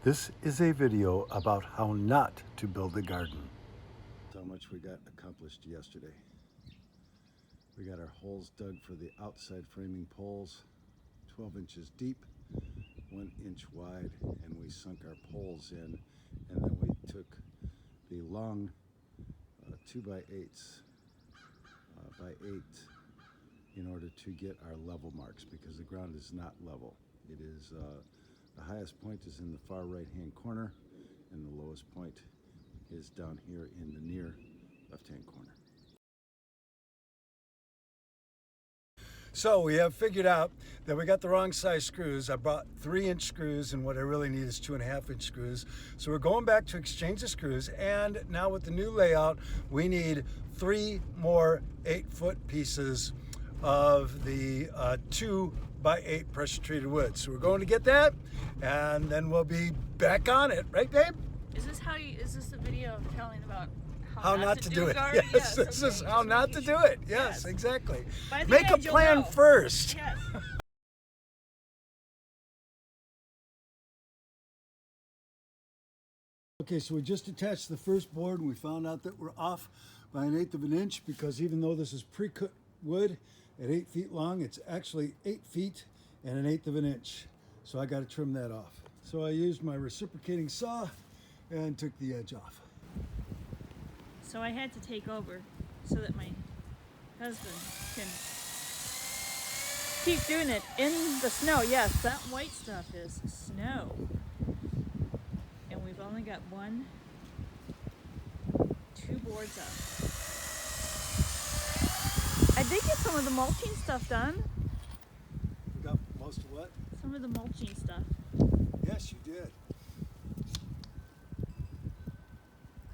This is a video about how not to build a garden. How much we got accomplished yesterday. We got our holes dug for the outside framing poles, 12 inches deep, 1 inch wide, and we sunk our poles in, and then we took the long 2x8s by 8 in order to get our level marks, because the ground is not level. It is the highest point is in the far right hand corner, and the lowest point is down here in the near left hand corner. So we have figured out that we got the wrong size screws. I brought 3-inch screws, and what I really need is 2.5-inch screws. So we're going back to exchange the screws, and now with the new layout, we need 3 more 8-foot pieces of the 2x8 pressure treated wood. So we're going to get that, and then we'll be back on it, right, babe? Is this a video of telling about how not to do it? Yes, this is how not to do it. Yes, exactly. Make a plan first. Yes. Okay, so we just attached the first board, and we found out that we're off by 1/8 of an inch, because even though this is pre-cut wood at 8 feet long, it's actually 8 feet and 1/8 of an inch. So I got to trim that off. So I used my reciprocating saw and took the edge off. So I had to take over so that my husband can keep doing it in the snow. Yes, that white stuff is snow. And we've only got 2 boards up. I did get some of the mulching stuff done. You got most of what? Some of the mulching stuff. Yes, you did.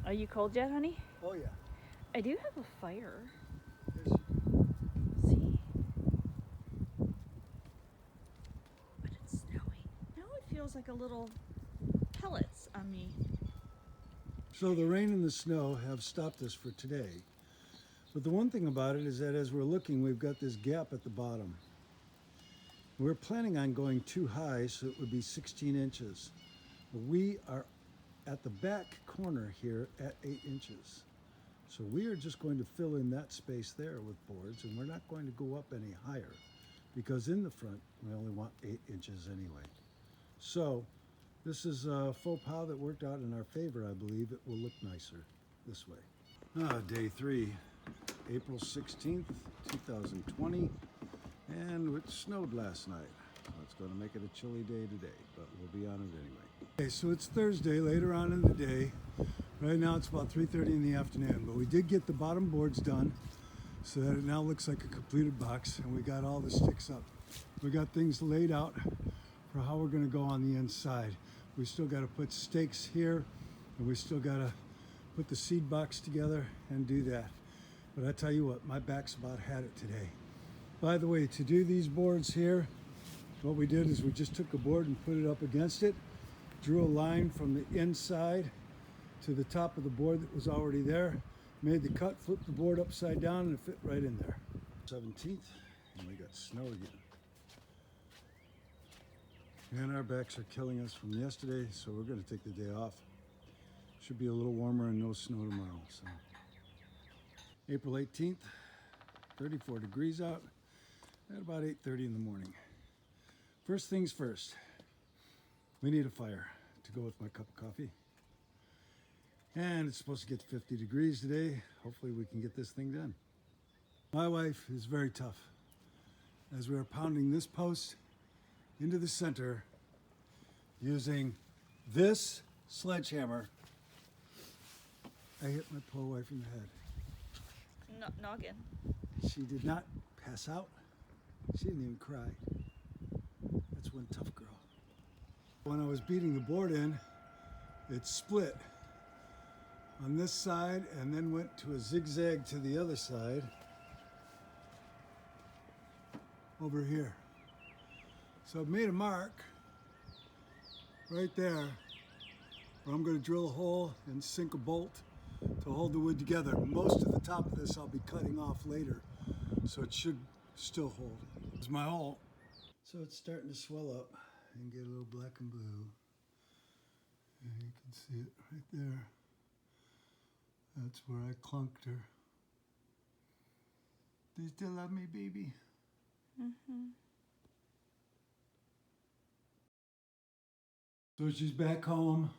Are you cold yet, honey? Oh yeah. I do have a fire. Yes, you do. See? But it's snowing. Now it feels like a little pellets on me. So the rain and the snow have stopped us for today. But the one thing about it is that as we're looking, we've got this gap at the bottom. We're planning on going too high, so it would be 16 inches. But we are at the back corner here at 8 inches. So we are just going to fill in that space there with boards, and we're not going to go up any higher, because in the front we only want 8 inches anyway. So this is a faux pas that worked out in our favor. I believe it will look nicer this way. Day 3, April 16th, 2020, and it snowed last night. So it's going to make it a chilly day today, but we'll be on it anyway. Okay, so it's Thursday, later on in the day. Right now it's about 3:30 in the afternoon, but we did get the bottom boards done so that it now looks like a completed box, and we got all the sticks up. We got things laid out for how we're going to go on the inside. We still got to put stakes here, and we still got to put the seed box together and do that. But I tell you what, my back's about had it today. By the way, to do these boards here, what we did is we just took a board and put it up against it, drew a line from the inside to the top of the board that was already there, made the cut, flipped the board upside down, and it fit right in there. 17th, and we got snow again. And our backs are killing us from yesterday, so we're going to take the day off. Should be a little warmer and no snow tomorrow. So April 18th, 34 degrees out at about 8:30 in the morning. First things first, we need a fire to go with my cup of coffee. And it's supposed to get to 50 degrees today. Hopefully we can get this thing done. My wife is very tough. As we are pounding this post into the center using this sledgehammer, I hit my poor wife in the head. Noggin. She did not pass out. She didn't even cry. That's one tough girl. When I was beating the board in, it split on this side and then went to a zigzag to the other side over here. So I've made a mark right there where I'm going to drill a hole and sink a bolt to hold the wood together. Most of the top of this I'll be cutting off later, so it should still hold. It's my hole. So it's starting to swell up and get a little black and blue. can see it right there. That's where I clunked her. Do you still love me, baby? Mm-hmm. So she's back home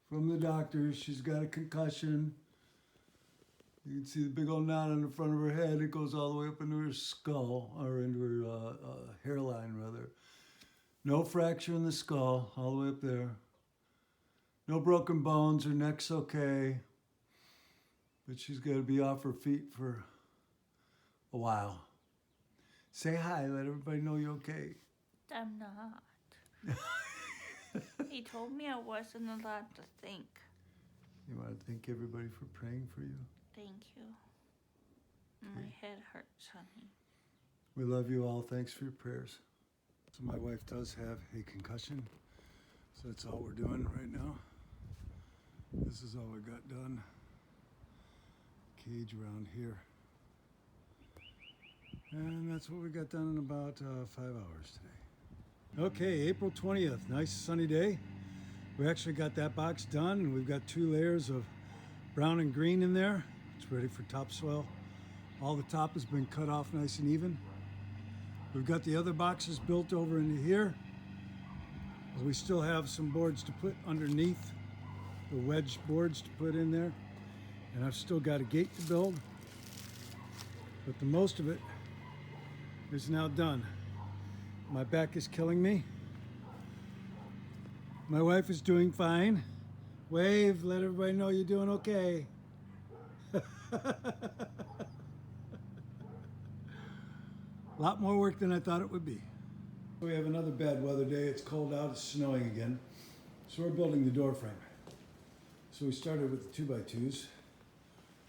from the doctor. She's got a concussion. You can see the big old knot on the front of her head. It goes all the way up into her skull, or into her hairline, rather. No fracture in the skull, all the way up there. No broken bones. Her neck's okay. But she's got to be off her feet for a while. Say hi. Let everybody know you're okay. I'm not. He told me I wasn't allowed to think. You want to thank everybody for praying for you? Thank you. My head hurts, honey. We love you all. Thanks for your prayers. So my wife does have a concussion. So that's all we're doing right now. This is all we got done. Cage around here. And that's what we got done in about 5 hours today. Okay, April 20th, nice sunny day. We actually got that box done, and we've got 2 layers of brown and green in there. It's ready for topsoil. All the top has been cut off nice and even. We've got the other boxes built over into here. We still have some boards to put underneath, the wedge boards to put in there. And I've still got a gate to build. But the most of it is now done. My back is killing me. My wife is doing fine. Wave, let everybody know you're doing okay. A lot more work than I thought it would be. We have another bad weather day. It's cold out, it's snowing again. So we're building the door frame. So we started with the 2x2s.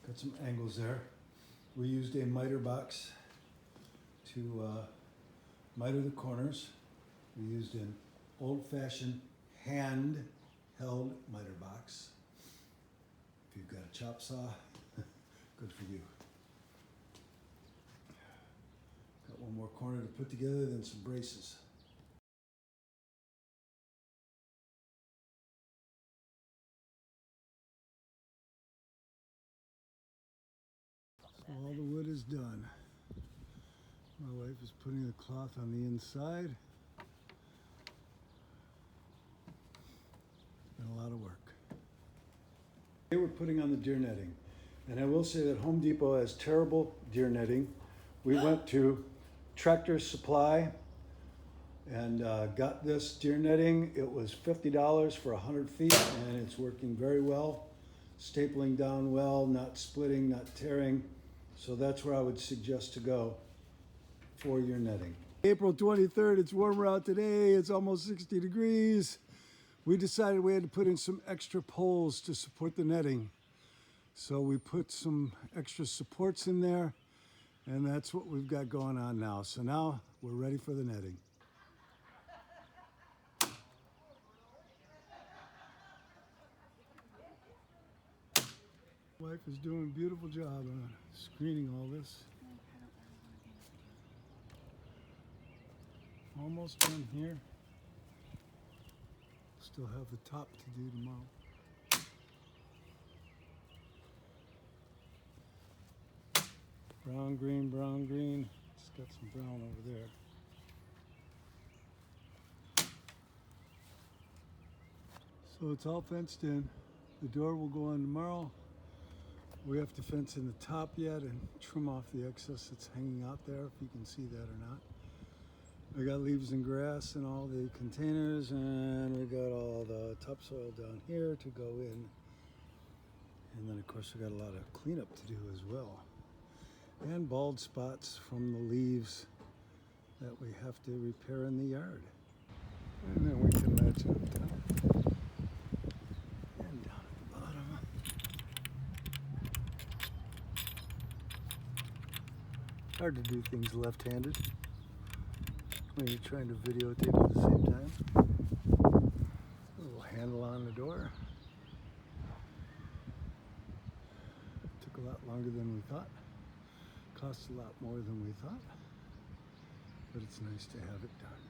Got some angles there. We used a miter box to miter the corners. We used an old-fashioned hand-held miter box. If you've got a chop saw, good for you. Got one more corner to put together, then some braces. So all the wood is done. My wife is putting the cloth on the inside. Been a lot of work. Today we're putting on the deer netting. And I will say that Home Depot has terrible deer netting. We went to Tractor Supply and got this deer netting. It was $50 for 100 feet, and it's working very well. Stapling down well, not splitting, not tearing. So that's where I would suggest to go for your netting. April 23rd, it's warmer out today. It's almost 60 degrees. We decided we had to put in some extra poles to support the netting. So we put some extra supports in there, and that's what we've got going on now. So now we're ready for the netting. Wife is doing a beautiful job on screening all this. Almost done here. Still have the top to do tomorrow. Brown, green, brown, green. It's got some brown over there. So it's all fenced in. The door will go on tomorrow. We have to fence in the top yet and trim off the excess that's hanging out there, if you can see that or not. We got leaves and grass in all the containers, and we got all the topsoil down here to go in. And then of course we got a lot of cleanup to do as well. And bald spots from the leaves that we have to repair in the yard. And then we can latch up top and down at the bottom. Hard to do things left-handed when you're trying to videotape at the same time. A little handle on the door. Took a lot longer than we thought. Cost a lot more than we thought. But it's nice to have it done.